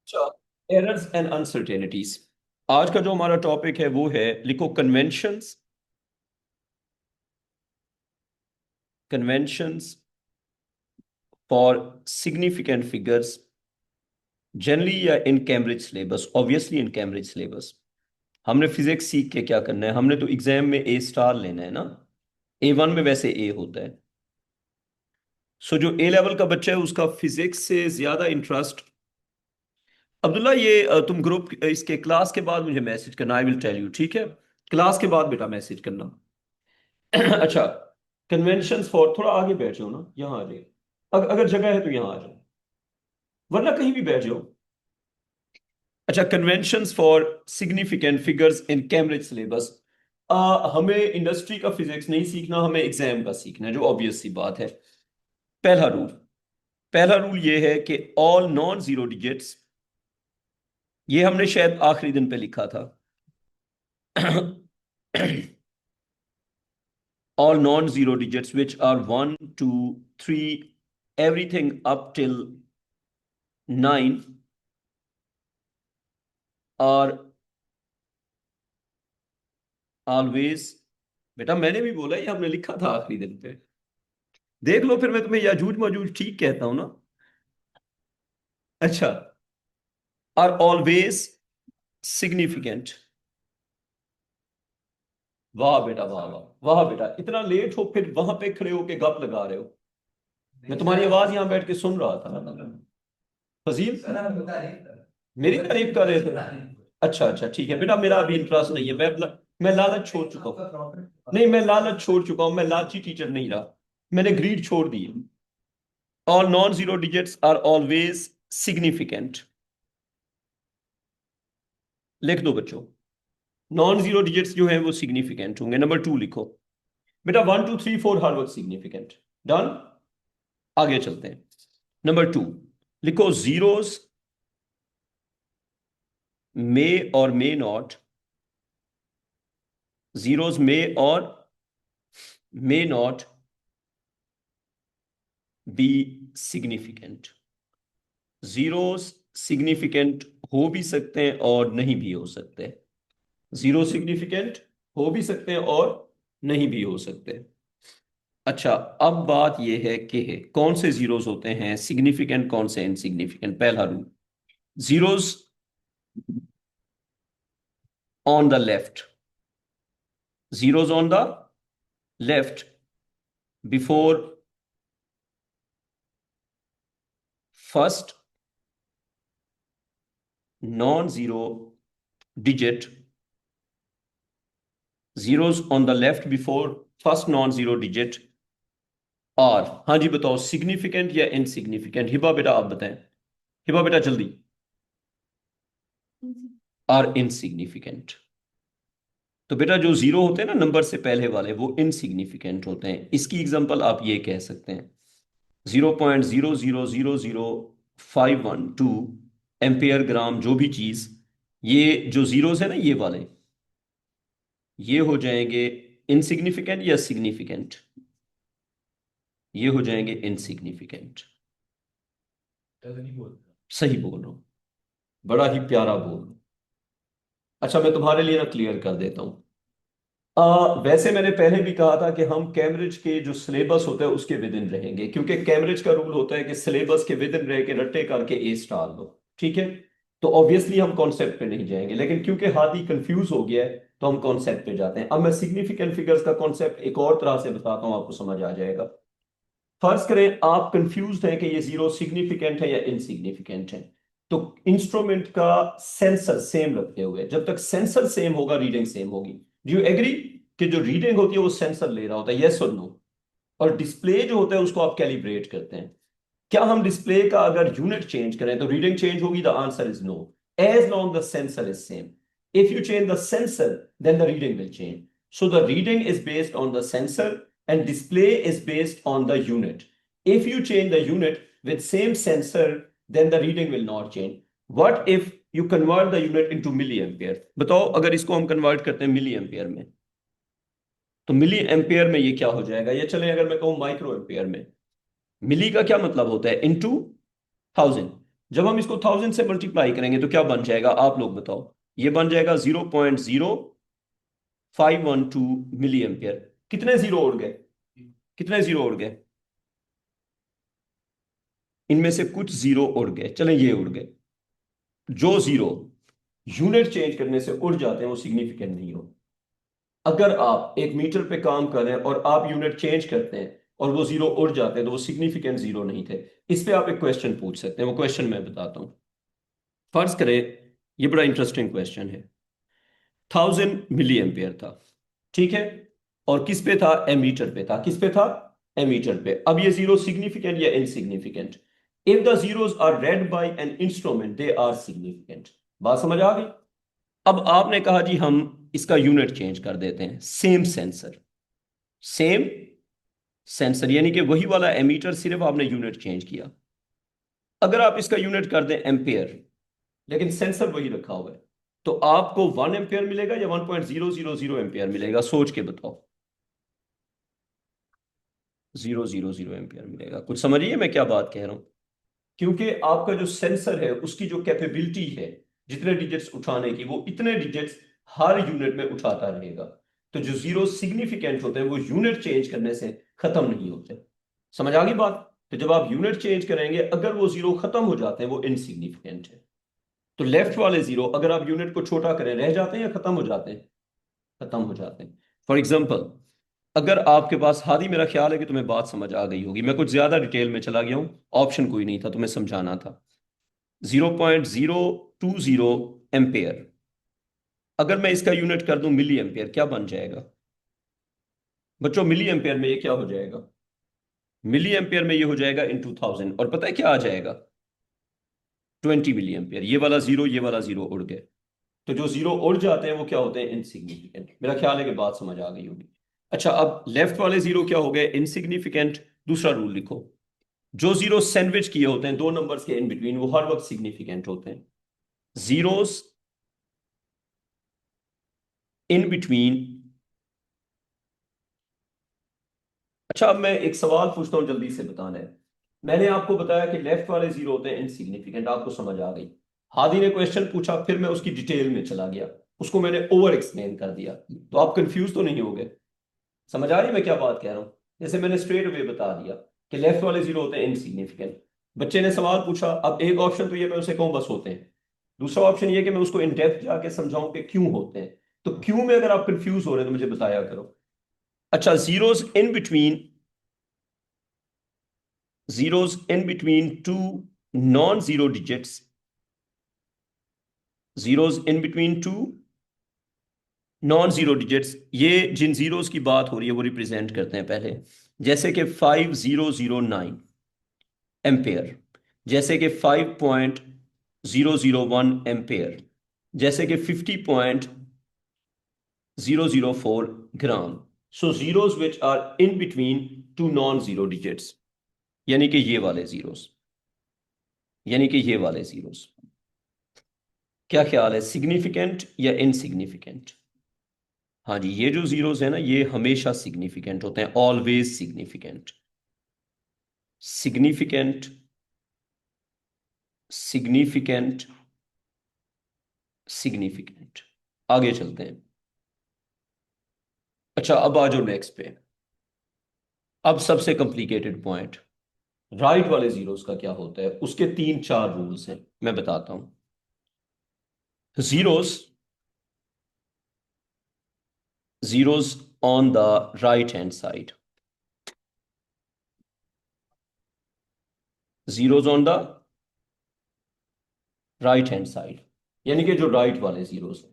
अच्छा, errors and uncertainties. आज का जो हमारा टॉपिक है वो है, लिखो, conventions. Conventions for significant figures generally या in Cambridge syllabus. Obviously in Cambridge syllabus. हमने फिजिक्स सीख के क्या करना है? हमने तो एग्जाम में ए स्टार लेना है ना। A1 में वैसे ए होता है। सो जो ए लेवल का बच्चा है उसका फिजिक्स से ज्यादा इंटरेस्ट। अब्दुल्ला, ये तुम ग्रुप इसके क्लास के बाद मुझे मैसेज करना, आई विल टेल यू, ठीक है? क्लास के बाद बेटा मैसेज करना। अच्छा, कन्वेंशंस फॉर, थोड़ा आगे बैठ जाओ ना, यहाँ आ जाइए। अगर जगह है तो यहाँ आ जाओ, वरना कहीं भी बैठ जाओ। अच्छा, conventions for significant figures in Cambridge syllabus. हमें इंडस्ट्री का फिजिक्स नहीं सीखना, हमें एग्जाम का सीखना है, जो ऑब्वियस सी बात है। पहला रूल, पहला रूल ये है कि ऑल नॉन जीरो डिजिट्स, ये हमने शायद आखिरी दिन पे लिखा था। all non-zero digits which are 1, 2, 3, everything up till 9 are always, बेटा मैंने भी बोला, ये हमने लिखा था आखिरी दिन पे। देख लो, फिर मैं तुम्हें याजूज माजूज ठीक कहता हूं ना। अच्छा, are always significant। वाह बेटा, वाह वाह वाह बेटा, इतना लेट हो फिर वहां पे खड़े होके गप लगा रहे हो। मैं तुम्हारी आवाज यहां बैठ के सुन रहा था। फजील, मेरी तारीफ कर रहे थे। अच्छा अच्छा, ठीक है बेटा, मेरा अभी इंटरेस्ट नहीं है। मैं लालच छोड़ चुका हूँ। नहीं, मैं लालच छोड़ चुका हूँ, मैं लालची टीचर नहीं रहा। मैंने ग्रीड छोड़ दी। All non zero digits are always significant. लिख दो बच्चों, नॉन जीरो डिजिट्स जो है वो सिग्निफिकेंट होंगे। नंबर 2 लिखो बेटा, 1, 2, 3, 4 हर वक्त सिग्निफिकेंट। डन। आगे चलते हैं। नंबर 2 लिखो, जीरोस मे और मे नॉट, जीरोस मे और may not be significant. Zeros significant हो भी सकते हैं और नहीं भी हो सकते। जीरो सिग्निफिकेंट हो भी सकते हैं और नहीं भी हो सकते। अच्छा, अब बात यह है कि कौन से जीरोस होते हैं सिग्निफिकेंट, कौन से इनसिग्निफिकेंट। पहला rule, zeros on the left, zeros on the left before first non zero digit, zeros on the left before first non zero digit. और हाँ जी बताओ, सिग्निफिकेंट या इनसिग्निफिकेंट? हिबा बेटा आप बताएं, हिबा बेटा जल्दी। Are insignificant. तो बेटा जो जीरो होते हैं ना नंबर से पहले वाले, वो इनसिग्निफिकेंट होते हैं। इसकी एग्जांपल आप ये कह सकते हैं, 0.0000512 एम्पियर ग्राम, जो भी चीज, ये जो जीरोस है ना ये वाले, ये हो जाएंगे इनसिग्निफिकेंट या सिग्निफिकेंट? ये हो जाएंगे इनसिग्निफिकेंट। सही बोल रहा हूं, बड़ा ही प्यारा बोल रहा हूं। अच्छा, मैं तुम्हारे लिए ना क्लियर कर देता हूं। वैसे मैंने पहले भी कहा था कि हम कैम्ब्रिज के जो सिलेबस होता है उसके विद इन रहेंगे, क्योंकि कैम्ब्रिज का रूल होता है कि सिलेबस के विद इन रह के रट्टे करके ए स्टार लो, ठीक है? तो ऑब्वियसली हम कॉन्सेप्ट पे नहीं जाएंगे, लेकिन क्योंकि हाथी कंफ्यूज हो गया है तो हम कॉन्सेप्ट पे जाते हैं। अब मैं सिग्निफिकेंट फिगर्स का कॉन्सेप्ट एक और तरह से बताता हूं, आपको समझ आ जाएगा। फर्ज करें आप कंफ्यूज हैं कि ये जीरो सिग्निफिकेंट है या इनसिग्निफिकेंट है, तो इंस्ट्रूमेंट का सेंसर सेम रखते हुए, जब तक सेंसर सेम होगा रीडिंग सेम होगी। डू यू एग्री कि जो रीडिंग होती है वो सेंसर ले रहा होता है? यस और नो? और डिस्प्ले जो होता है उसको आप कैलिब्रेट करते हैं। क्या हम डिस्प्ले का अगर यूनिट चेंज करें तो रीडिंग चेंज होगी? The answer is no, as long the sensor is same. If you change the sensor then the reading will change. So the reading is based on the sensor and display is based on the unit. If you change the unit with same sensor, then the reading will not change. What if you convert the unit into milliampere? बताओ, अगर इसको हम convert करते हैं milli ampere में, तो milli ampere में ये क्या हो जाएगा? ये चले, अगर मैं कहूं माइक्रो एम्पियर में, मिली का क्या मतलब होता है? इनटू 1000। जब हम इसको 1000 से मल्टीप्लाई करेंगे तो क्या बन जाएगा, आप लोग बताओ। ये बन जाएगा 0.0512 मिली एम्पियर। कितने जीरो उड़ गए, कितने जीरो उड़ गए, इनमें से कुछ जीरो उड़ गए, चले ये उड़ गए। जो जीरो यूनिट चेंज करने से उड़ जाते हैं वो सिग्निफिकेंट नहीं होते। अगर आप एक मीटर पे काम कर रहे हैं और आप यूनिट चेंज करते हैं और वो जीरो उड़ जाते हैं तो वो सिग्निफिकेंट जीरो नहीं थे। इस पे आप एक क्वेश्चन पूछ सकते हैं, वो क्वेश्चन मैं बताता हूं। फर्ज करें, ये बड़ा इंटरेस्टिंग क्वेश्चन है। 1000 मिली एम्पियर था, ठीक है, और किस पे था, एमीटर पे था। किस पे था, एमीटर पे। अब ये जीरो सिग्निफिकेंट या insignificant? If the zeros are read by an instrument they are significant. बात समझ आ गई? अब आपने कहा जी हम इसका यूनिट चेंज कर देते हैं, सेम सेंसर, सेम सेंसर यानी कि वही वाला एमीटर, सिर्फ आपने यूनिट चेंज किया। अगर आप इसका यूनिट कर दें एम्पियर, लेकिन सेंसर वही रखा हुआ है, तो आपको 1 एम्पियर मिलेगा या 1.000 एम्पियर मिलेगा, सोच के बताओ। 000 एम्पियर मिलेगा। कुछ समझिए मैं क्या बात कह रहा हूं। क्योंकि आपका जो सेंसर है उसकी जो कैपेबिलिटी है जितने डिजिट्स उठाने की, वो इतने डिजिट्स हर यूनिट में उठाता रहेगा। तो जो जीरो सिग्निफिकेंट होते हैं वो यूनिट चेंज करने से खत्म नहीं होते। समझ आ गई बात? तो जब आप यूनिट चेंज करेंगे, अगर वो जीरो खत्म हो जाते हैं वो इनसिग्निफिकेंट है। तो लेफ्ट वाले जीरो अगर आप यूनिट को छोटा करें रह जाते हैं या खत्म हो जाते हैं, खत्म हो जाते हैं। फॉर एग्जाम्पल, अगर आपके पास, हादी मेरा ख्याल है कि तुम्हें बात समझ आ गई होगी, मैं कुछ ज्यादा डिटेल में चला गया हूं, ऑप्शन कोई नहीं था, तुम्हें समझाना था। 0.020 एम्पेयर, अगर मैं इसका यूनिट कर दूं मिली एम्पेयर, क्या बन जाएगा बच्चों? मिली एम्पेयर में ये क्या हो जाएगा, मिली एम्पेयर में ये हो जाएगा इंटू 1000, और पता है क्या आ जाएगा, 20 मिली एम्पेयर। ये वाला जीरो, ये वाला जीरो उड़ गए। तो जो जीरो उड़ जाते हैं वो क्या होते हैं, इनसिग्निफिकेंट। मेरा ख्याल है कि बात समझ आ गई होगी। अच्छा, अब लेफ्ट वाले जीरो क्या हो गए, इनसिग्निफिकेंट। दूसरा रूल लिखो, जो जीरो सैंडविच किए होते हैं दो नंबर्स के इन बिटवीन, वो हर वक्त सिग्निफिकेंट होते हैं। Zeros in between. अच्छा, अब मैं एक सवाल पूछता हूं, जल्दी से बताना है। मैंने आपको बताया कि लेफ्ट वाले जीरो होते हैं इनसिग्निफिकेंट, आपको समझ आ गई। हादी ने क्वेश्चन पूछा, फिर मैं उसकी डिटेल में चला गया, उसको मैंने ओवर एक्सप्लेन कर दिया। तो आप कंफ्यूज तो नहीं हो गए? समझ आ रही है मैं क्या बात कह रहा हूं? जैसे मैंने स्ट्रेट वे बता दिया कि लेफ्ट वाले जीरो होते हैं इनसिग्निफिकेंट। बच्चे ने सवाल पूछा, अब एक ऑप्शन तो ये मैं उसे कहूं बस होते हैं, दूसरा ऑप्शन ये कि मैं उसको इन डेप्थ जाके समझाऊं कि क्यों होते हैं। तो क्यों में अगर आप कंफ्यूज हो रहे हैं तो मुझे बताया करो। अच्छा, जीरोस इन between two non zero digits, zeros इन between two non zero digits, ये जिन जीरोस की बात हो रही है वो रिप्रेजेंट करते हैं पहले। जैसे कि 5009 एम्पेयर, जैसे कि 5.001 एम्पेयर, जैसे कि 50.004 gram. So zeros which are in between two non zero digits, यानी कि ये वाले जीरोस, यानी कि ये वाले जीरोस, क्या ख्याल है, सिग्निफिकेंट या इनसिग्निफिकेंट? हाँ जी, ये जो जीरोस है ना, ये हमेशा सिग्निफिकेंट होते हैं, always significant. Significant, significant, significant. आगे चलते हैं। अच्छा, अब आ जाओ नेक्स्ट पे। अब सबसे कॉम्प्लिकेटेड पॉइंट, राइट वाले जीरोस का क्या होता है, उसके तीन चार रूल्स हैं, मैं बताता हूं। Zeros, zeros on the right hand side, zeros on the right hand side, यानी कि जो राइट वाले जीरोस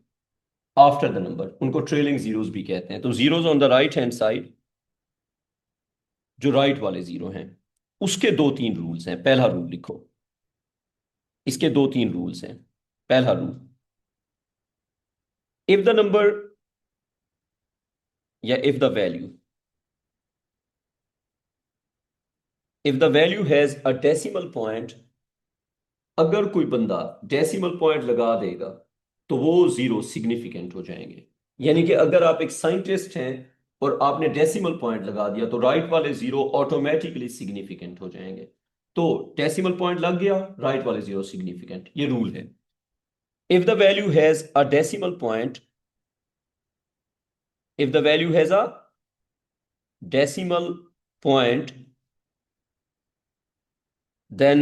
आफ्टर द नंबर, उनको ट्रेलिंग जीरोस भी कहते हैं। तो zeros on the right hand side, जो राइट वाले जीरो हैं, उसके दो तीन रूल्स हैं। पहला रूल लिखो, इसके दो तीन रूल्स हैं। पहला रूल, इफ द नंबर या if the value, if the value has a decimal point, अगर कोई बंदा डेसिमल पॉइंट लगा देगा तो वो जीरो सिग्निफिकेंट हो जाएंगे। यानी कि अगर आप एक साइंटिस्ट हैं और आपने डेसिमल पॉइंट लगा दिया तो राइट वाले जीरो ऑटोमेटिकली सिग्निफिकेंट हो जाएंगे। तो डेसिमल पॉइंट लग गया, राइट वाले जीरो सिग्निफिकेंट, ये रूल है। If the value has a decimal point, if the value has a decimal point, then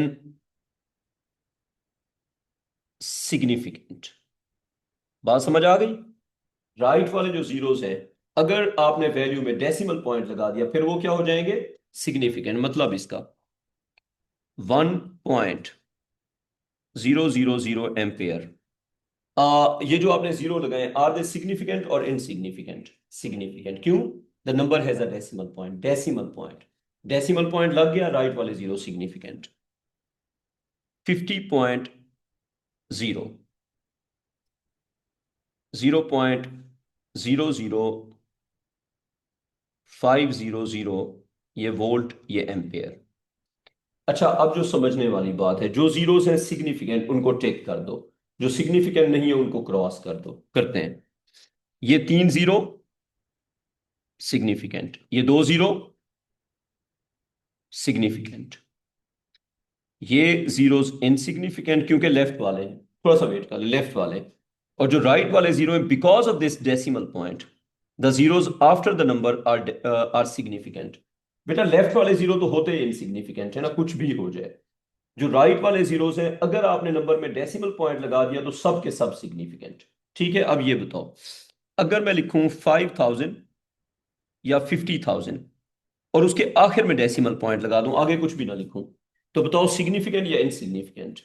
significant। बात समझ आ गई? राइट वाले जो जीरोस हैं, अगर आपने वैल्यू में डेसिमल पॉइंट लगा दिया फिर वो क्या हो जाएंगे? सिग्निफिकेंट। मतलब इसका 1.000 एम्पेयर। ये जो आपने जीरो लगाए, आर दे सिग्निफिकेंट और इनसिग्निफिकेंट? सिग्निफिकेंट। क्यों? The number has a decimal point. Decimal point, decimal point लग गया, राइट वाले जीरो सिग्निफिकेंट। 50.0, 0.00500, ये वोल्ट, ये एम्पेयर। अच्छा, अब जो समझने वाली बात है, जो जीरोस हैं सिग्निफिकेंट उनको टेक कर दो, जो सिग्निफिकेंट नहीं है उनको क्रॉस कर दो। करते हैं। ये 3 जीरो सिग्निफिकेंट, ये 2 जीरो सिग्निफिकेंट, ये जीरोस इनसिग्निफिकेंट क्योंकि लेफ्ट वाले हैं। थोड़ा सा वेट कर ले, लेफ्ट वाले। और जो राइट वाले जीरो है, because of this decimal point the zeros after the number are significant. बेटा लेफ्ट वाले जीरो तो होते ही इनसिग्निफिकेंट है ना, कुछ भी हो जाए। जो राइट वाले जीरोस हैं, अगर आपने नंबर में डेसिमल पॉइंट लगा दिया तो सब के सब सिग्निफिकेंट। ठीक है, अब ये बताओ, अगर मैं लिखूं 5000 या 50,000 और उसके आखिर में डेसिमल पॉइंट लगा दूं, आगे कुछ भी ना लिखूं, तो बताओ सिग्निफिकेंट या insignificant?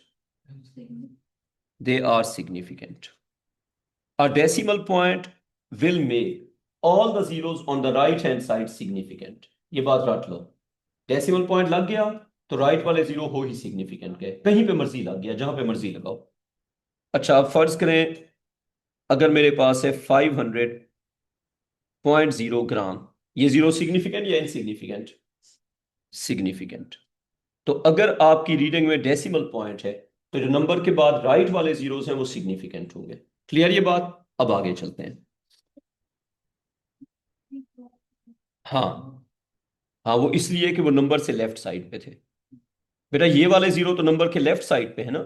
They are significant. A decimal point will make all the zeros on the right hand side significant। ये बात रट लो। डेसिमल पॉइंट लग गया तो राइट वाले जीरो हो ही सिग्निफिकेंट के, कहीं पे मर्जी लग गया, जहां पे मर्जी लगाओ। अच्छा, अब फर्ज करें अगर मेरे पास है 500.0 ग्राम, ये जीरो सिग्निफिकेंट या इनसिग्निफिकेंट? सिग्निफिकेंट। तो अगर आपकी रीडिंग में डेसिमल पॉइंट है तो जो नंबर के बाद राइट वाले जीरोस हैं वो सिग्निफिकेंट होंगे। क्लियर ये बात? अब आगे चलते हैं। हाँ, हाँ, वो इसलिए कि वो नंबर से लेफ्ट साइड पे थे। बेटा ये वाले जीरो तो नंबर के लेफ्ट साइड पे है ना,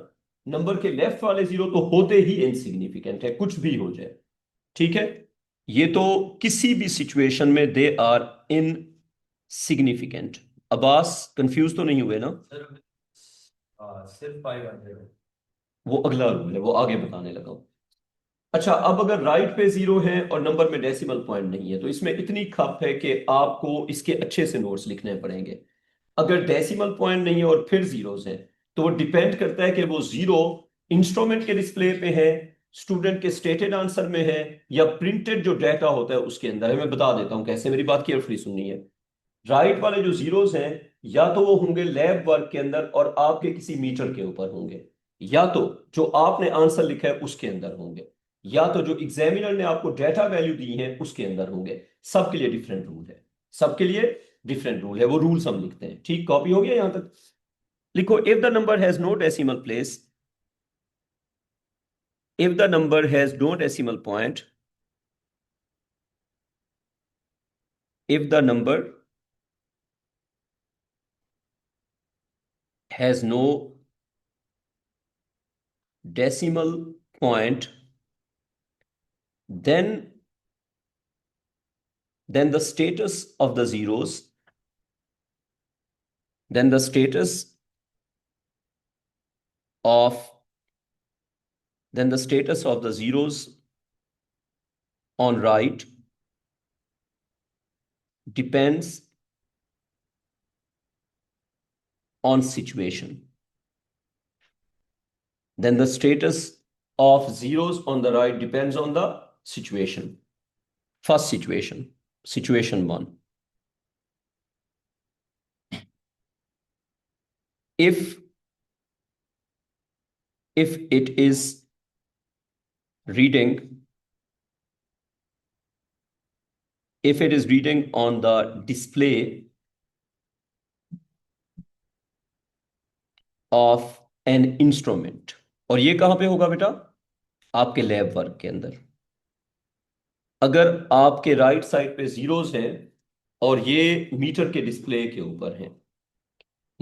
नंबर के लेफ्ट वाले जीरो तो होते ही इनसिग्निफिकेंट है, कुछ भी हो जाए। ठीक है, ये तो किसी भी सिचुएशन में they are insignificant. Abbas confuse तो नहीं हुए ना? सिर्फ 500। वो अगला रूल है, वो आगे बताने लगा हूं। अच्छा, अब अगर राइट पे जीरो है और नंबर में डेसिमल पॉइंट नहीं है तो इसमें इतनी खप है कि आपको इसके अच्छे से नोट्स लिखने पड़ेंगे। अगर डेसिमल पॉइंट नहीं है और फिर जीरोस है, तो वो डिपेंड करता है कि वो जीरो इंस्ट्रूमेंट के डिस्प्ले पे है, स्टूडेंट के स्टेटेड आंसर में है, या प्रिंटेड जो डाटा होता है उसके अंदर है। मैं बता देता हूं कैसे, मेरी बात केयरफुली सुननी है। राइट वाले जो जीरोस हैं, या तो वो होंगे लैब वर्क के अंदर और आपके किसी मीटर के ऊपर होंगे, या तो जो आपने आंसर लिखा है उसके अंदर होंगे, या तो जो एग्जामिनर ने आपको डाटा वैल्यू दी है उसके अंदर होंगे। सबके लिए डिफरेंट रूल है, सबके लिए डिफरेंट रूल है। वो रूल्स हम लिखते हैं। ठीक, कॉपी हो गया यहां तक? लिखो, if the number has no decimal place, if the number has no decimal point, if the number has no decimal point, then the status of the zeros, then the status of then the status of the zeros on right depends on situation. Then the status of zeros on the right depends on the situation. First situation, situation 1. If it is reading on the display of an instrument, और ये कहां पे होगा बेटा? आपके lab work के अंदर। अगर आपके राइट साइड पे जीरोस हैं और ये मीटर के डिस्प्ले के ऊपर हैं,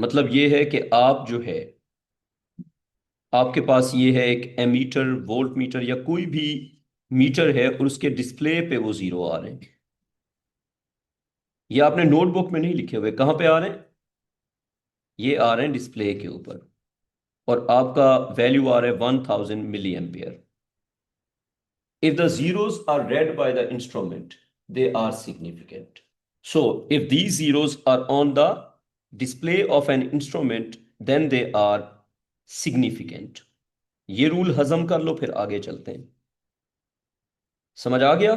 मतलब ये है कि आप जो है, आपके पास ये है एक एमीटर, वोल्ट मीटर या कोई भी मीटर है और उसके डिस्प्ले पे वो जीरो आ रहे हैं। ये आपने नोटबुक में नहीं लिखे हुए, कहाँ पे आ रहे हैं? ये आ रहे हैं डिस्प्ले के ऊपर। और आपका वैल्यू आ रहा है 1000 milliampere. If the zeros are read by the instrument, they are significant. So, if these zeros are on the display of an instrument, then they are significant. ये रूल हजम कर लो, फिर आगे चलते हैं। समझ आ गया?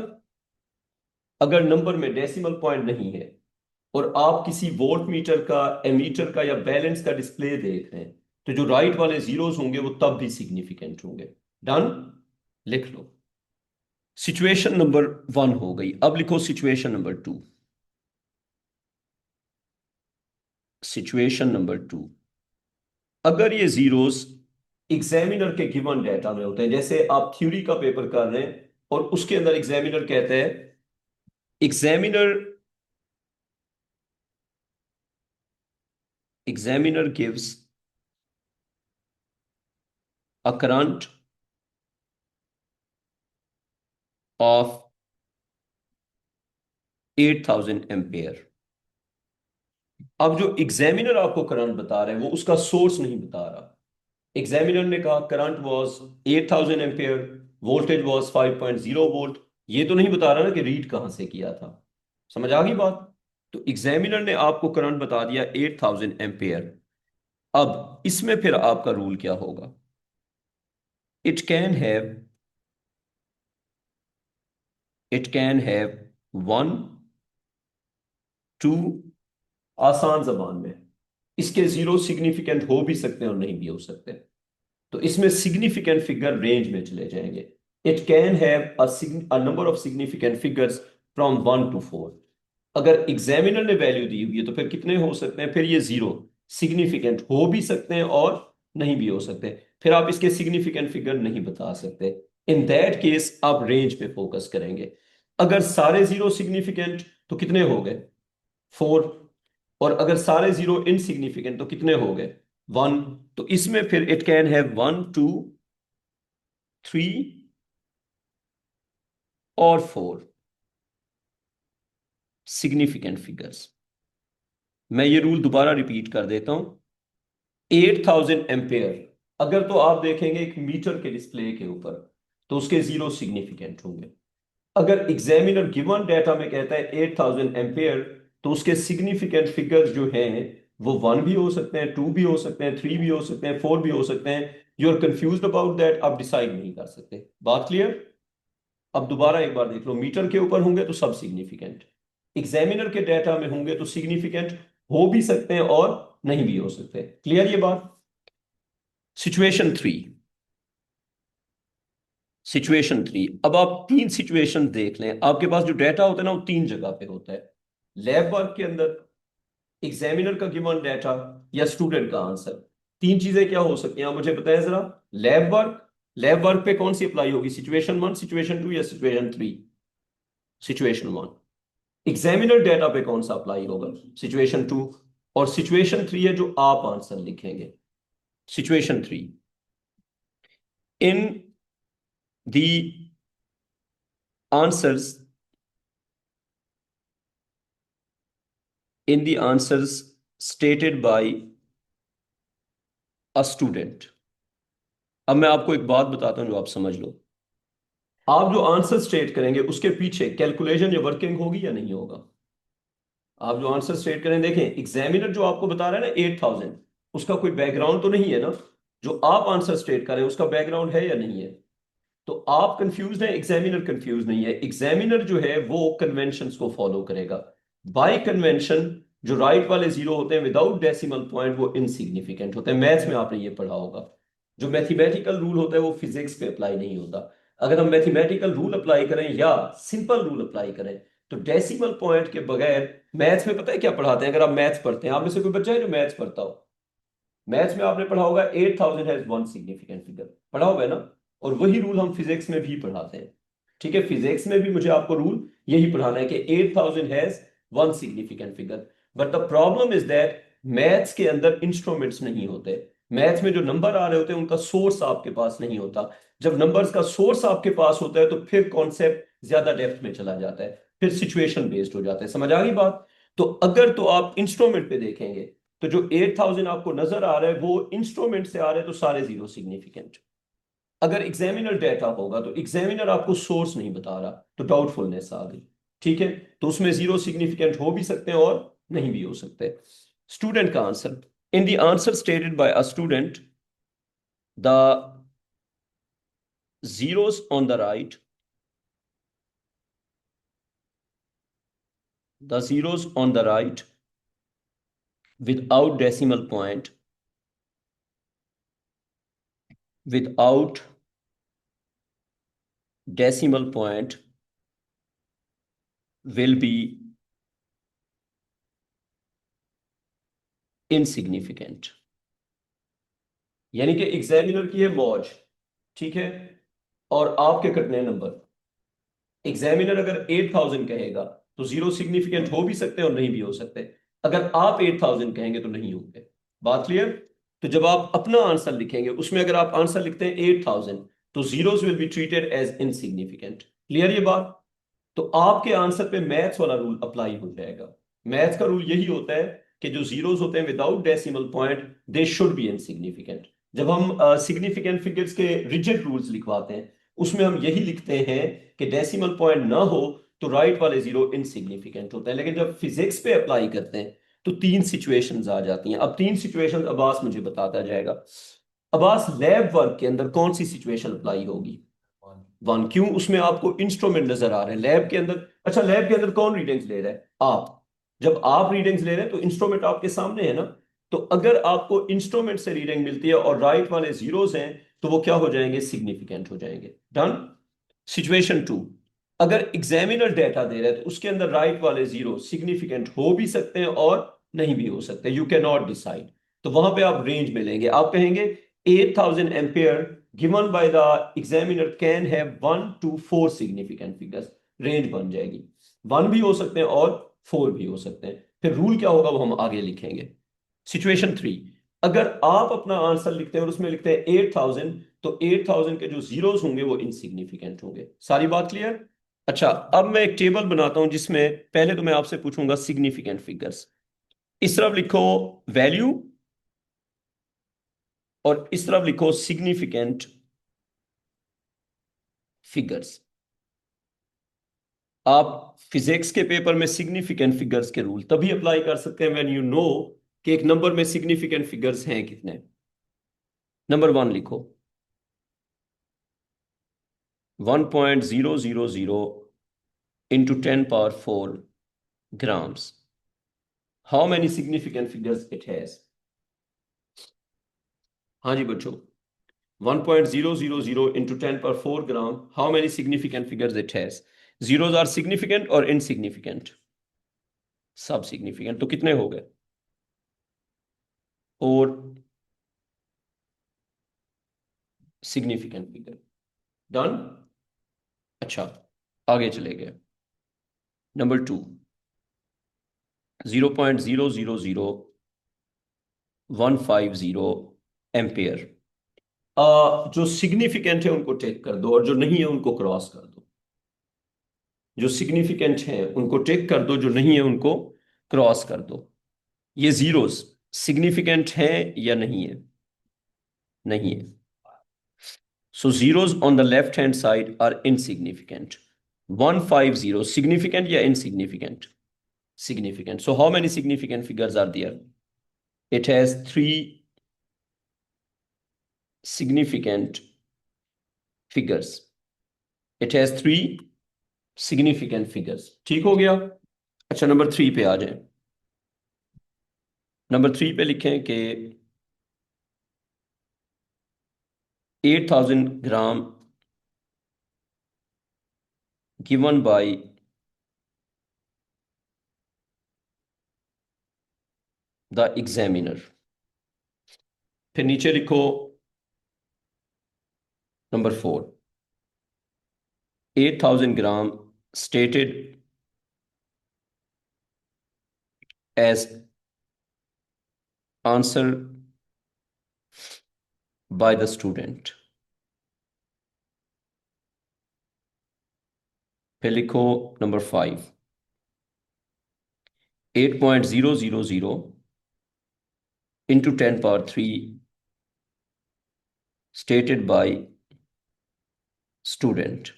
अगर नंबर में डेसिमल पॉइंट नहीं है और आप किसी वोल्ट मीटर का, एमीटर का या बैलेंस का डिस्प्ले देख रहे हैं, तो जो राइट वाले जीरोस होंगे वो तब भी सिग्निफिकेंट होंगे। डन? लिख लो। सिचुएशन नंबर 1 हो गई। अब लिखो सिचुएशन नंबर 2। सिचुएशन नंबर 2, अगर ये जीरोस एग्जामिनर के गिवन डेटा में होते हैं, जैसे आप थ्योरी का पेपर कर रहे हैं और उसके अंदर एग्जामिनर कहते हैं, examiner examiner gives a current of 8000 ampere. अब जो एग्जामिनर आपको करंट बता रहा है वो उसका सोर्स नहीं बता रहा। एग्जामिनर ने कहा current was 8000 ampere, voltage was 5.0 volt. ये तो नहीं बता रहा ना कि रीड कहां से किया था। समझ आ गई बात? तो एग्जामिनर ने आपको करंट बता दिया 8000 एम्पेयर। अब इसमें फिर आपका रूल क्या होगा? It can have it can have 1, 2, आसान जबान में इसके जीरो सिग्निफिकेंट हो भी सकते हैं और नहीं भी हो सकते। तो इसमें सिग्निफिकेंट फिगर रेंज में चले जाएंगे। It can have a number of significant figures from 1 to 4। अगर एग्जामिनर ने वैल्यू दी हुई है तो फिर कितने हो सकते हैं? फिर ये जीरो सिग्निफिकेंट हो भी सकते हैं और नहीं भी हो सकते। फिर आप इसके सिग्निफिकेंट फिगर नहीं बता सकते। इन दैट केस आप रेंज पे फोकस करेंगे। अगर सारे जीरो सिग्निफिकेंट तो कितने हो गए? 4। और अगर सारे जीरो इनसिग्निफिकेंट तो कितने हो गए? 1। तो इसमें फिर इट कैन हैव 1, 2, 3 और 4 सिग्निफिकेंट फिगर्स। मैं ये रूल दोबारा रिपीट कर देता हूं। 8000 एम्पेयर अगर तो आप देखेंगे एक मीटर के डिस्प्ले के ऊपर, तो उसके जीरो सिग्निफिकेंट होंगे। अगर एग्जामिनर गिवन डेटा में कहता है 8000 एम्पेयर, तो उसके सिग्निफिकेंट फिगर्स जो हैं वो 1 भी हो सकते हैं, 2 भी हो सकते हैं, 3 भी हो सकते हैं, 4 भी हो सकते हैं। You are confuse about that, आप डिसाइड नहीं कर सकते। बात क्लियर? अब दोबारा एक बार देख लो। मीटर के ऊपर होंगे तो सब सिग्निफिकेंट, एग्जामिनर के डेटा में होंगे तो सिग्निफिकेंट हो भी सकते हैं और नहीं भी हो सकते। क्लियर ये बात? सिचुएशन 3। सिचुएशन 3, अब आप 3 सिचुएशन देख लें। आपके पास जो डेटा होता है ना वो 3 जगह पे होता है। लैब वर्क के अंदर, एग्जामिनर का गिवन डेटा या स्टूडेंट का आंसर। 3 चीजें क्या हो सकती हैं आप मुझे बताएं जरा। लैब वर्क पे कौन सी अप्लाई होगी? सिचुएशन 1, सिचुएशन 2 या सिचुएशन 3? सिचुएशन 1। एग्जामिनर डेटा पे कौन सा अप्लाई होगा? सिचुएशन 2। और सिचुएशन 3 है जो आप आंसर लिखेंगे। Situation 3, in the answers in the answers stated by a student। अब मैं आपको एक बात बताता हूं जो आप समझ लो। आप जो आंसर स्टेट करेंगे उसके पीछे कैलकुलेशन या वर्किंग होगी या नहीं होगा? आप जो आंसर स्टेट करें, देखें एग्जामिनर जो आपको बता रहा है ना 8000, उसका कोई बैकग्राउंड तो नहीं है ना। जो आप आंसर स्टेट करें उसका बैकग्राउंड है या नहीं है? तो आप कंफ्यूज हैं, एग्जामिनर कंफ्यूज नहीं है। एग्जामिनर जो है वो कन्वेंशंस को फॉलो करेगा। बाय कन्वेंशन जो राइट वाले जीरो होते हैं विदाउट डेसिमल पॉइंट वो इनसिग्निफिकेंट होते हैं। मैथ्स में आपने ये पढ़ा होगा। जो मैथमेटिकल रूल होता है वो फिजिक्स पे अप्लाई नहीं होता। अगर हम मैथमेटिकल रूल अप्लाई करें या सिंपल रूल अप्लाई करें तो डेसिमल पॉइंट के बगैर, मैथ्स में पता है क्या पढ़ाते हैं? अगर आप मैथ्स पढ़ते हैं, आप में से कोई बच्चा है जो मैथ्स पढ़ता हो? मैथ्स में आपने पढ़ा होगा 8000 हैज वन सिग्निफिकेंट फिगर, पढ़ा होगा ना? और वही रूल हम फिजिक्स में भी पढ़ाते हैं। ठीक है, फिजिक्स में भी मुझे आपको रूल यही पढ़ाना है कि 8000 has one significant figure. But the problem is that maths के अंदर इंस्ट्रूमेंट्स नहीं होते। मैथ्स में जो नंबर आ रहे होते हैं उनका सोर्स आपके पास नहीं होता। जब नंबर्स का सोर्स आपके पास होता है तो फिर कॉन्सेप्ट ज्यादा डेप्थ में चला जाता है, फिर सिचुएशन बेस्ड हो जाता है। समझ आ गई बात? तो अगर तो आप इंस्ट्रूमेंट पे देखेंगे तो जो 8000 आपको नजर आ रहा है वो इंस्ट्रूमेंट से आ रहे हैं, तो सारे जीरो सिग्निफिकेंट। अगर एग्जामिनर डेटा होगा तो एग्जामिनर आपको सोर्स नहीं बता रहा, तो डाउटफुलनेस आ गई। ठीक है, तो उसमें जीरो सिग्निफिकेंट हो भी सकते हैं और नहीं भी हो सकते। स्टूडेंट का answer, in the answer stated by a student, the zeros on the right, the zeros on the right without decimal point, without decimal point will be insignificant। यानी कि एग्जामिनर की है मौज, ठीक है, और आपके कटने नंबर। एग्जामिनर अगर 8000 कहेगा तो जीरो सिग्निफिकेंट हो भी सकते हैं और नहीं भी हो सकते। अगर आप 8000 कहेंगे तो नहीं होंगे। बात क्लियर? तो जब आप अपना आंसर लिखेंगे उसमें अगर आप आंसर लिखते हैं 8000, तो zeros will be treated as insignificant. Clear ये बात? तो आपके आंसर पे मैथ्स वाला रूल अप्लाई हो जाएगा। मैथ्स का रूल यही होता है कि जो जीरोस होते हैं without decimal point, they should be insignificant. जब हम सिग्निफिकेंट फिगर्स के रिजिड रूल्स लिखवाते हैं उसमें हम यही लिखते हैं कि डेसिमल पॉइंट ना हो तो राइट वाले जीरो इनसिग्निफिकेंट होता है। लेकिन जब फिजिक्स पे अप्लाई करते हैं तो तीन सिचुएशंस आ जाती हैं। अब तीन सिचुएशंस अब्बास मुझे बताता जाएगा। अब्बास, लैब वर्क के अंदर कौन सी सिचुएशन अप्लाई होगी? वन। क्यों? उसमें आपको इंस्ट्रूमेंट नजर आ रहे हैं लैब के अंदर। अच्छा, लैब के अंदर कौन रीडिंग्स ले रहा है? आप। जब आप रीडिंग्स ले रहे हैं तो इंस्ट्रूमेंट आपके सामने है ना। तो अगर आपको इंस्ट्रूमेंट से रीडिंग मिलती है और राइट वाले जीरोस हैं तो वो क्या हो जाएंगे? सिग्निफिकेंट हो जाएंगे। डन। सिचुएशन टू, अगर एग्जामिनर डेटा दे रहा है तो उसके अंदर राइट वाले जीरो सिग्निफिकेंट हो भी सकते हैं और नहीं भी हो सकते। You can not decide. तो वहां पे आप रेंज में लेंगे। आप कहेंगे 8000 ampere given by the examiner can have 1 to 4 significant figures. Range बन जाएगी। वन भी हो सकते हैं और फोर भी हो सकते हैं। फिर रूल क्या होगा वो हम आगे लिखेंगे। सिचुएशन थ्री, अगर आप अपना आंसर लिखते हैं और उसमें लिखते हैं 8000, तो 8000 के जो जीरोस होंगे वो इनसिग्निफिकेंट होंगे। सारी बात क्लियर? अच्छा, अब मैं एक टेबल बनाता हूं जिसमें पहले तो मैं आपसे पूछूंगा सिग्निफिकेंट फिगर्स। इस तरफ लिखो वैल्यू और इस तरफ लिखो सिग्निफिकेंट फिगर्स। आप फिजिक्स के पेपर में सिग्निफिकेंट फिगर्स के रूल तभी अप्लाई कर सकते हैं व्हेन यू नो कि एक नंबर में सिग्निफिकेंट फिगर्स हैं कितने। नंबर वन लिखो, 1.000 into 10 power 4 grams. How many significant figures it has? हाँ जी बच्चों, 1.000 into 10 power 4 gram. How many significant figures it has? Zeros are significant or insignificant? सब significant। तो कितने हो गए? और significant figure। डन। अच्छा, आगे चले गए। Number two, 0.000 150 ampere. जो सिग्निफिकेंट है उनको टेक कर दो और जो नहीं है उनको क्रॉस कर दो। जो सिग्निफिकेंट है उनको टेक कर दो, जो नहीं है उनको क्रॉस कर दो। ये जीरोस सिग्निफिकेंट है या नहीं है? नहीं है। So zeros on the left hand side are insignificant. 150 significant या insignificant? Significant. So how many significant figures are there? It has three significant figures। It has three significant figures. ठीक हो गया? अच्छा, नंबर थ्री पे आ जाए। Number three पे लिखें कि 8000 gram given by the examiner. फिर नीचे लिखो number four, 8000 gram stated as answer by the student. फिर लिखो number 5, 8.000 into 10 power 3 stated by student.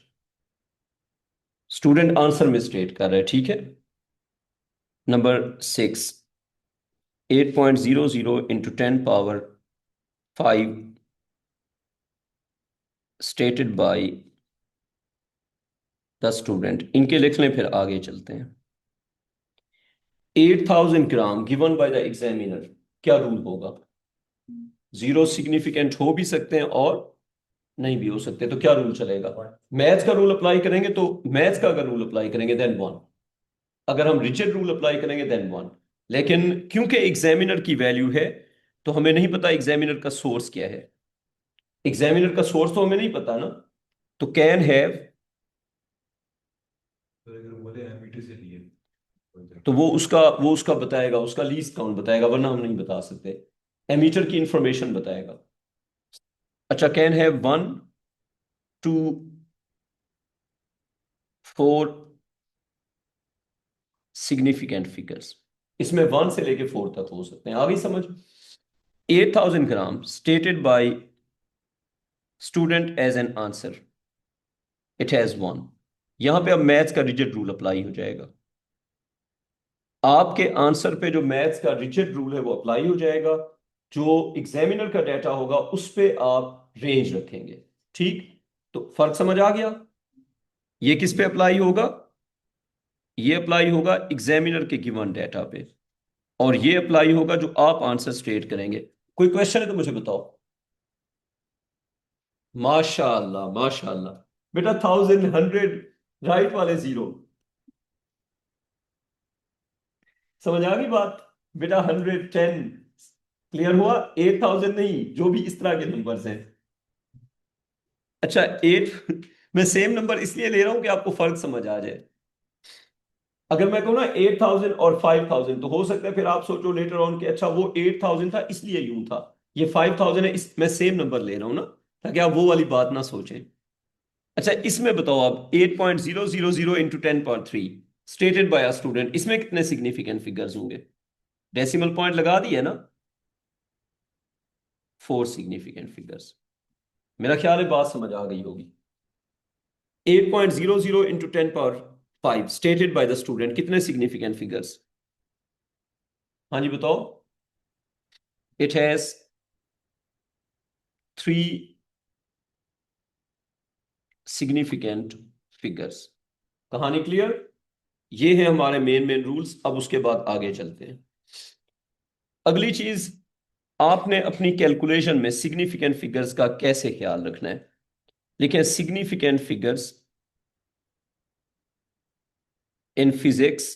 Student answer में स्टेट कर रहे हैं, ठीक है। Number 6, 8.00 into 10 power 5 stated by the student. इनके लिख लें, फिर आगे चलते हैं। 8,000 gram given by the examiner, क्या रूल होगा? जीरो सिग्निफिकेंट हो भी सकते हैं और नहीं भी हो सकते, तो क्या रूल चलेगा? मैथ्स का रूल अप्लाई करेंगे तो मैथ्स का अगर रूल अप्लाई करेंगे देन 1, अगर हम रिजिड रूल अप्लाई करेंगे देन 1। लेकिन क्योंकि एग्जामिनर की वैल्यू है तो हमें नहीं पता एग्जामिनर का सोर्स क्या है। एग्जामिनर का सोर्स तो हमें नहीं पता ना, तो कैन हैव, तो वो उसका बताएगा, उसका लीस्ट काउंट बताएगा, वरना हम नहीं बता सकते। एमीटर की इंफॉर्मेशन बताएगा। अच्छा, can have 1 to 4 significant figures, इसमें 1 से लेके 4 तक हो सकते हैं। आगे समझ। 8,000 gram stated by student as an answer, it has 1। यहां पे अब मैथ्स का रिजिड रूल अप्लाई हो जाएगा। आपके आंसर पे जो मैथ्स का रिजिड रूल है वो अप्लाई हो जाएगा। जो एग्जामिनर का डाटा होगा उस पे आप रेंज रखेंगे, ठीक। तो फर्क समझ आ गया? ये किस पे अप्लाई होगा? ये अप्लाई होगा एग्जामिनर के गिवन डाटा पे, और ये अप्लाई होगा जो आप आंसर स्टेट करेंगे। कोई क्वेश्चन है तो मुझे बताओ। माशाअल्लाह माशाअल्लाह, बेटा 1,100 राइट वाले 0। समझ आ गई बात? बेटा 110 क्लियर हुआ, 8,000 नहीं, जो भी इस तरह के नंबर्स हैं। अच्छा 8 मैं सेम नंबर इसलिए ले रहा हूं कि आपको फर्क समझ आ जाए। अगर मैं कहूँ ना 8,000 और 5,000, तो हो सकता है फिर आप सोचो लेटर ऑन कि अच्छा वो 8,000 था इसलिए यूं था, ये 5,000 है, मैं सेम नंबर ले रहा हूं ना, ताकि आप वो वाली बात ना सोचें। अच्छा इसमें बताओ आप, 8.000 into 10 power 3 stated by a student, इसमें कितने सिग्निफिकेंट फिगर्स होंगे? डेसिमल पॉइंट लगा दिया ना? 4 सिग्निफिकेंट फिगर्स। मेरा ख्याल है बात समझ आ गई होगी। 8.00 into 10 power 5 stated by the student, कितने सिग्निफिकेंट फिगर्स? हाँ जी बताओ। It has 3 significant figures. कहानी क्लियर? ये है हमारे मेन मेन रूल्स। अब उसके बाद आगे चलते हैं। अगली चीज, आपने अपनी कैलकुलेशन में सिग्निफिकेंट फिगर्स का कैसे ख्याल रखना है। लिखें significant figures in physics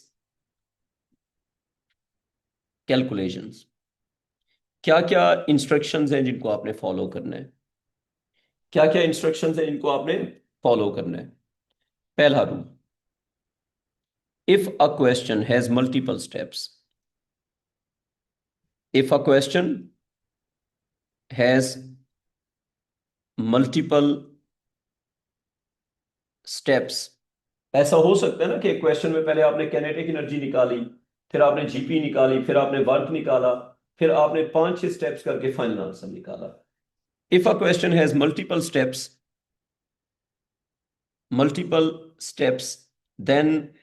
calculations. क्या क्या इंस्ट्रक्शंस हैं जिनको आपने फॉलो करना है? क्या क्या इंस्ट्रक्शंस हैं जिनको आपने फॉलो करना है? पहला rule, if a question has multiple steps, if a question has multiple steps. ऐसा हो सकता है ना कि क्वेश्चन में पहले आपने काइनेटिक एनर्जी निकाली, फिर आपने जीपी निकाली, फिर आपने वर्क निकाला, फिर आपने 5-6 स्टेप्स करके फाइनल आंसर निकाला। If a question has multiple steps then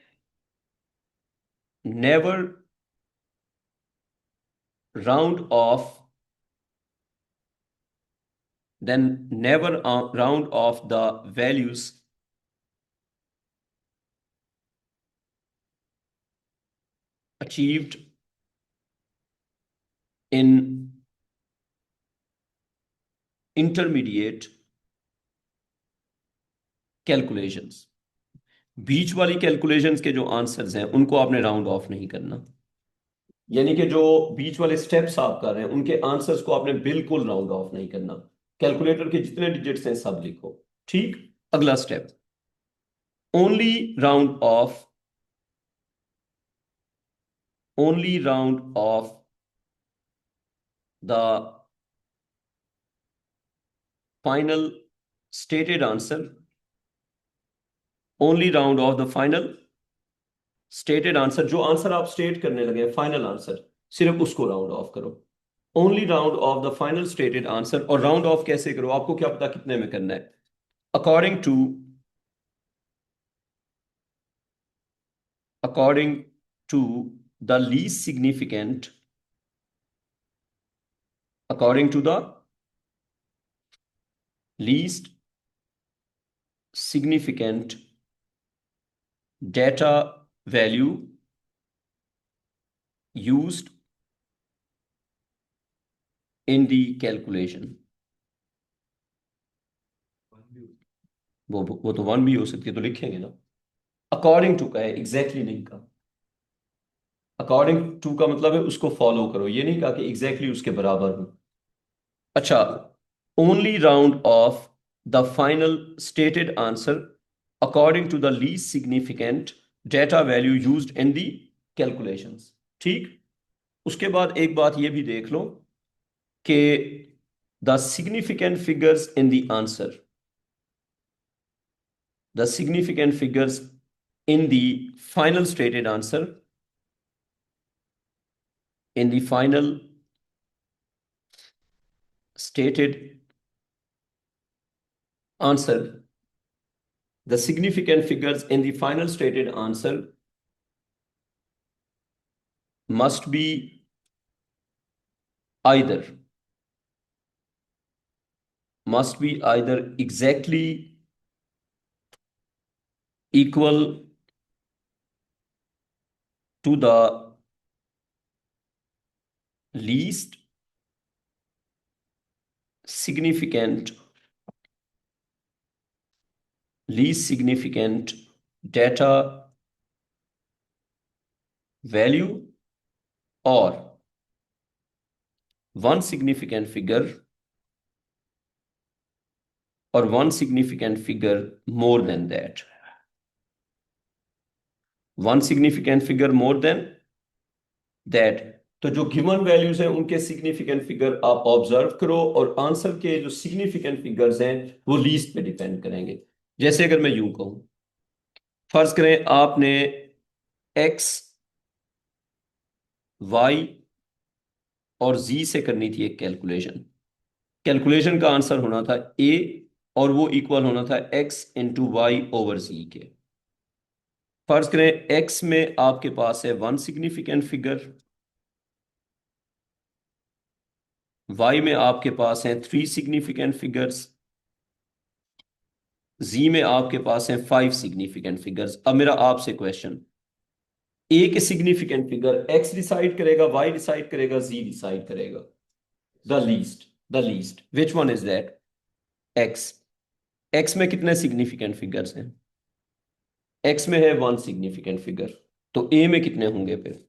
never round off round off the values achieved in intermediate calculations। बीच वाली कैलकुलेशंस के जो आंसर्स हैं उनको आपने राउंड ऑफ नहीं करना, यानी कि जो बीच वाले स्टेप्स आप कर रहे हैं उनके आंसर्स को आपने बिल्कुल राउंड ऑफ नहीं करना। कैलकुलेटर के जितने डिजिट्स हैं सब लिखो, ठीक। अगला step, only round off only round off the final stated answer, only round off the final stated answer, जो आंसर आप स्टेट करने लगे फाइनल आंसर, सिर्फ उसको राउंड ऑफ करो। Only round off the final stated answer. और round off कैसे करो, आपको क्या पता कितने में करना है? According to according to the least significant, according to the least significant data value used in the calculation। वो तो वन भी हो सकती है, तो लिखेंगे ना। अकॉर्डिंग टू का है, एग्जैक्टली नहीं कहा। अकॉर्डिंग टू का मतलब है उसको फॉलो करो, ये नहीं कहा कि एग्जैक्टली उसके बराबर हो। अच्छा, only round off the final stated answer according to the least significant data value used in the calculations. ठीक, उसके बाद एक बात ये भी देख लो कि the significant figures in the answer, the significant figures in the final stated answer, in the final stated answer, the significant figures in the final stated answer must be either exactly equal to the least significant data value, or one significant figure more than that, one significant figure more than that। तो जो given values हैं उनके significant figure आप observe करो, और answer के जो significant figures हैं वो लीस्ट पे डिपेंड करेंगे। जैसे अगर मैं यूं कहूं, फर्ज करें आपने एक्स, वाई और जी से करनी थी एक कैलकुलेशन। कैलकुलेशन का आंसर होना था ए, और वो इक्वल होना था एक्स इंटू वाई ओवर जी के। फर्ज करें एक्स में आपके पास है वन सिग्निफिकेंट फिगर, वाई में आपके पास हैं थ्री सिग्निफिकेंट फिगर्स, जी में आपके पास हैं फाइव सिग्निफिकेंट फिगर्स। अब मेरा आपसे क्वेश्चन, ए के सिग्निफिकेंट फिगर एक्स डिसाइड करेगा, वाई डिसाइड करेगा, जी डिसाइड करेगा? The least which one is that? X. X में कितने सिग्निफिकेंट फिगर्स हैं? एक्स में है वन सिग्निफिकेंट फिगर, तो ए में कितने होंगे फिर?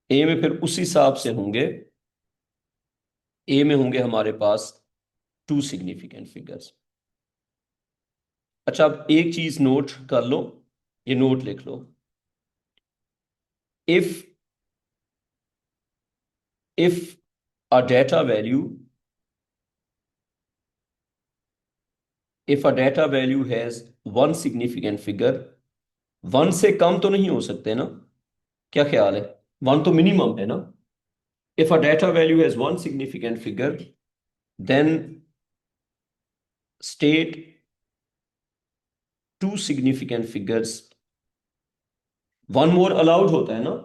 ए में फिर उस हिसाब से होंगे, ए में होंगे हमारे पास टू सिग्निफिकेंट फिगर्स। अच्छा, अब एक चीज नोट कर लो, ये नोट लिख लो। If a data value if a data value has one significant figure, one से कम तो नहीं हो सकते ना? क्या ख्याल है? वन तो मिनिमम है ना? If a data value has one significant figure, then state two significant figures. One more allowed होता है ना?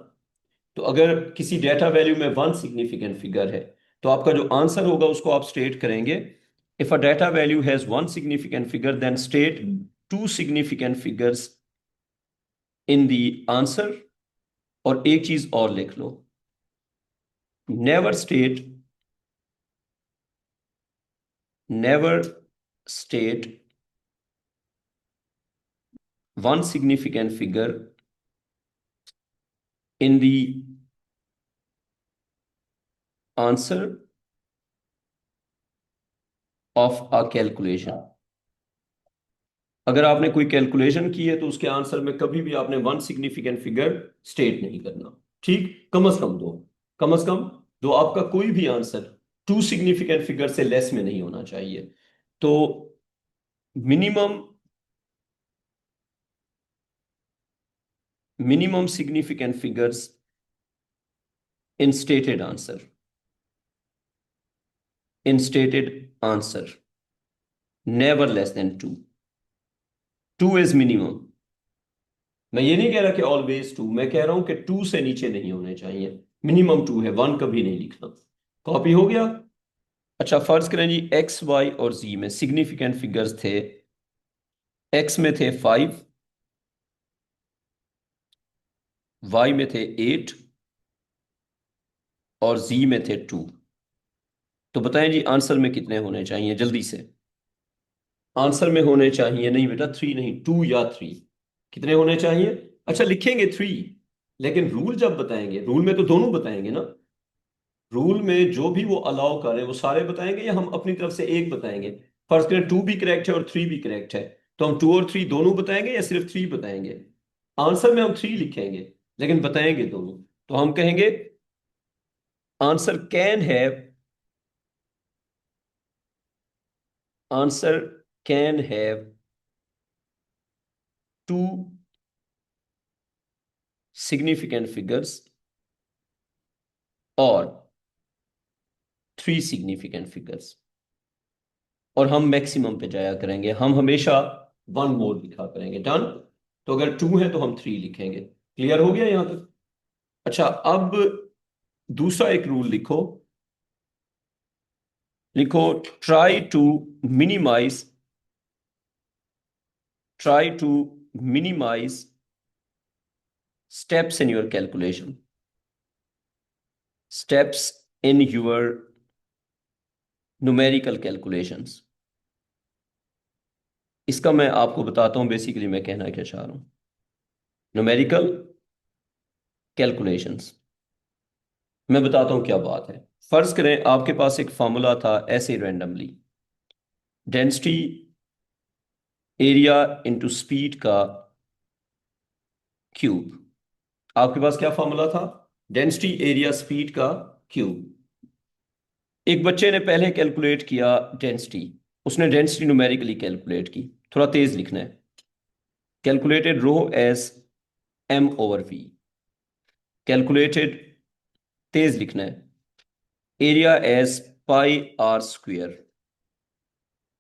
तो अगर किसी डेटा वैल्यू में वन सिग्निफिकेंट फिगर है, तो आपका जो आंसर होगा उसको आप स्टेट करेंगे, if a data value has one significant figure then state two significant figures in the answer. और एक चीज और लिख लो, never state one significant figure in the answer of a calculation। अगर आपने कोई कैलकुलेशन की है तो उसके आंसर में कभी भी आपने वन सिग्निफिकेंट फिगर स्टेट नहीं करना। ठीक, कम से कम तो आपका कोई भी आंसर टू सिग्निफिकेंट फिगर से लेस में नहीं होना चाहिए। तो minimum minimum significant figures in stated answer never less than two. Two is minimum. मैं ये नहीं कह रहा कि ऑलवेज टू, मैं कह रहा हूं कि टू से नीचे नहीं होने चाहिए। मिनिमम टू है, वन कभी नहीं लिखना। कॉपी हो गया? अच्छा, फर्ज करें जी एक्स वाई और जी में सिग्निफिकेंट फिगर्स थे। एक्स में थे 5, वाई में थे 8 और जी में थे 2। तो बताएं जी आंसर में कितने होने चाहिए जल्दी से। आंसर में होने चाहिए, नहीं बेटा 3 नहीं, 2 या 3। कितने होने चाहिए? अच्छा लिखेंगे 3, लेकिन रूल जब बताएंगे, रूल में तो दोनों बताएंगे ना। रूल में जो भी वो अलाउ कर रहे हैं वो सारे बताएंगे या हम अपनी तरफ से एक बताएंगे? फर्स्ट करें 2 भी करेक्ट है और 3 भी करेक्ट है, तो हम 2 और 3 दोनों बताएंगे या सिर्फ 3 बताएंगे? आंसर में हम 3 लिखेंगे, लेकिन बताएंगे दोनों। तो हम कहेंगे answer can have, answer can have 2 significant figures और 3 सिग्निफिकेंट फिगर्स। और हम मैक्सिमम पे जाया करेंगे, हम हमेशा वन मोर लिखा करेंगे। डन? तो अगर 2 है तो हम 3 लिखेंगे। क्लियर हो गया यहां तक? अच्छा, अब दूसरा एक रूल लिखो। लिखो try to minimize, try to minimize steps in your calculation, steps in your numerical calculations। इसका मैं आपको बताता हूं बेसिकली मैं कहना क्या चाह रहा हूं। न्यूमेरिकल कैलकुलेशंस, मैं बताता हूं क्या बात है। फर्ज करें आपके पास एक फॉर्मूला था ऐसे randomly, density area into speed का क्यूब। आपके पास क्या फॉर्मूला था? डेंसिटी एरिया स्पीड का क्यूब। एक बच्चे ने पहले कैलकुलेट किया डेंसिटी, उसने डेंसिटी न्यूमेरिकली कैलकुलेट की। थोड़ा तेज लिखना है। Calculated rho as M over V. Calculated, तेज लिखना है, area as pi R square.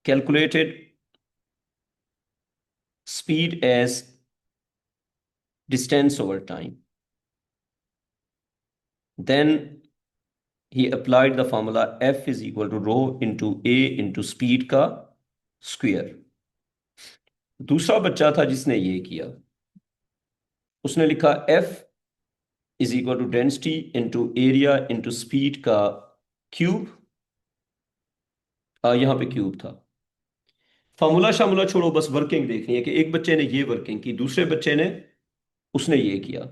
Calculated speed as distance over time. Then he applied the formula F is equal to rho into A into speed का square. दूसरा बच्चा था जिसने ये किया, उसने लिखा F is equal to density into area into speed का क्यूब। यहां पे क्यूब था। फॉर्मूला शामूला छोड़ो, बस वर्किंग देखनी है कि एक बच्चे ने ये वर्किंग की, दूसरे बच्चे ने, उसने ये किया।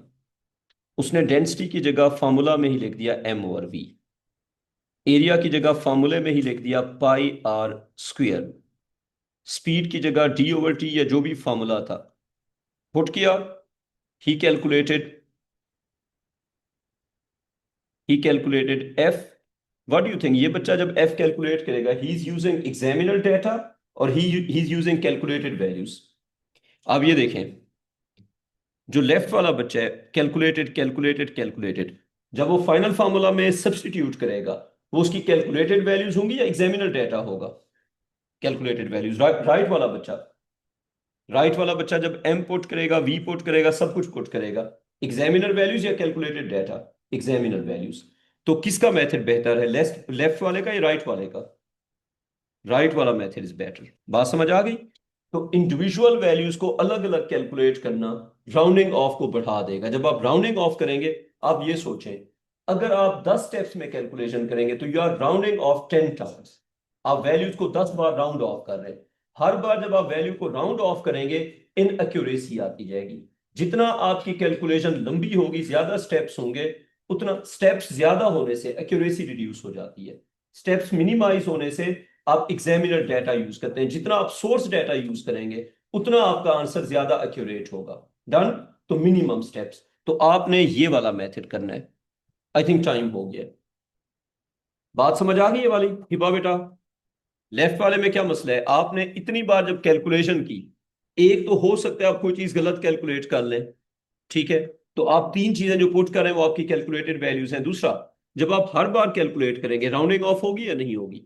उसने डेंसिटी की जगह फार्मूला में ही लिख दिया एम ओवर वी, एरिया की जगह फार्मूले में ही लिख दिया पाई आर स्क्वायर, स्पीड की जगह डी ओवर टी या जो भी फार्मूला था पुट किया। He calculated he calculated F. What do you think, ये बच्चा जब एफ कैलकुलेट करेगा he is using examiner data और he is using calculated values? अब ये देखें, जो लेफ्ट वाला बच्चा है कैलकुलेटेड कैलकुलेटेड कैलकुलेटेड, जब वो फाइनल फार्मूला में सब्सटीट्यूट करेगा वो उसकी कैलकुलेटेड वैल्यूज होंगी या एग्जामिनर डेटा होगा? Calculated values. राइट वाला बच्चा, राइट वाला बच्चा जब एम पुट करेगा, वी पुट करेगा, सब कुछ पुट करेगा, एग्जामिनर वैल्यूज या कैलकुलेटेड डेटा? Examiner values. तो किसका मेथड बेहतर है, लेफ्ट लेफ्ट वाले का या राइट वाले का? राइट वाला मेथड इज बेटर। बात समझ आ गई? तो इंडिविजुअल वैल्यूज को अलग अलग कैलकुलेट करना राउंडिंग ऑफ को बढ़ा देगा। जब आप राउंडिंग ऑफ करेंगे, आप ये सोचें, अगर आप 10 स्टेप्स में कैलकुलेशन करेंगे तो you are rounding off 10 times. आप वैल्यूज को 10 बार राउंड ऑफ कर रहे हैं। हर बार जब आप वैल्यू को राउंड ऑफ करेंगे इन एक्यूरेसी आती जाएगी। जितना आपकी कैलकुलेशन लंबी होगी, ज्यादा स्टेप्स होंगे, उतना स्टेप्स ज्यादा होने से एक्यूरेसी रिड्यूस हो जाती है। स्टेप्स मिनिमाइज होने से आप एग्जामिनर डेटा यूज करते हैं, जितना आप सोर्स डेटा यूज करेंगे उतना आपका आंसर ज्यादा एक्यूरेट होगा। डन? तो मिनिमम स्टेप्स। तो आपने ये वाला मेथड करना है। आई थिंक टाइम हो गया। बात समझ आ गई ये वाली हिबा बेटा? लेफ्ट वाले में क्या मसला है, आपने इतनी बार जब कैलकुलेशन की, एक तो हो सकता है आप कोई चीज गलत कैलकुलेट कर लें, ठीक है, तो आप तीन चीजें जो पुट करें वो आपकी कैलकुलेटेड वैल्यूज हैं। दूसरा, जब आप हर बार कैलकुलेट करेंगे राउंडिंग ऑफ होगी या नहीं होगी,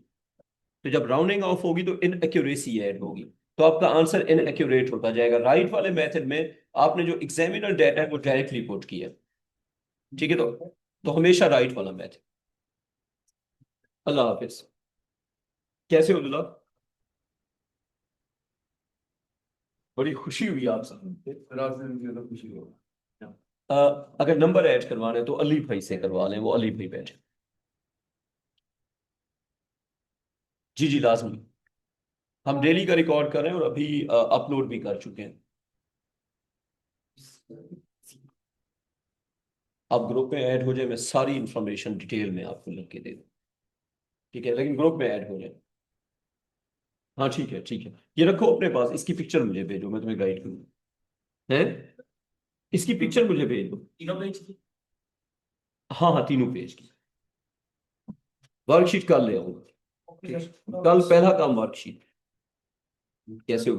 तो जब राउंडिंग ऑफ होगी तो इन एक्यूरेसी ऐड होगी, तो आपका आंसर इन एक्यूरेट होता जाएगा। राइट वाले मेथड में आपने जो एग्जामिनर डाटा है वो डायरेक्टली पुट किया, ठीक है, तो हमेशा राइट वाला मेथड। अल्लाह हाफिज। कैसे हो दुला? बड़ी खुशी हुई आप सब, खुशी हो। अ, अगर नंबर ऐड करवाने तो अली भाई से करवा लें, वो अली भाई बैठे। जी जी लाजमी। हम डेली का रिकॉर्ड कर रहे हैं और अभी अपलोड भी कर चुके हैं। आप ग्रुप में ऐड हो जाए, मैं सारी इंफॉर्मेशन डिटेल में आपको लिख के दे दूँ, ठीक है, लेकिन ग्रुप में ऐड हो जाए। हाँ ठीक है ठीक है, ये रखो अपने पास, इसकी पिक्चर मुझे भेजो, मैं तुम्हें गाइड करूँ। है, इसकी पिक्चर मुझे भेज दो, तीनों पेज की। हाँ हाँ तीनों पेज की। वर्कशीट कल ले आऊंगा। कल पहला काम वर्कशीट। कैसे हो?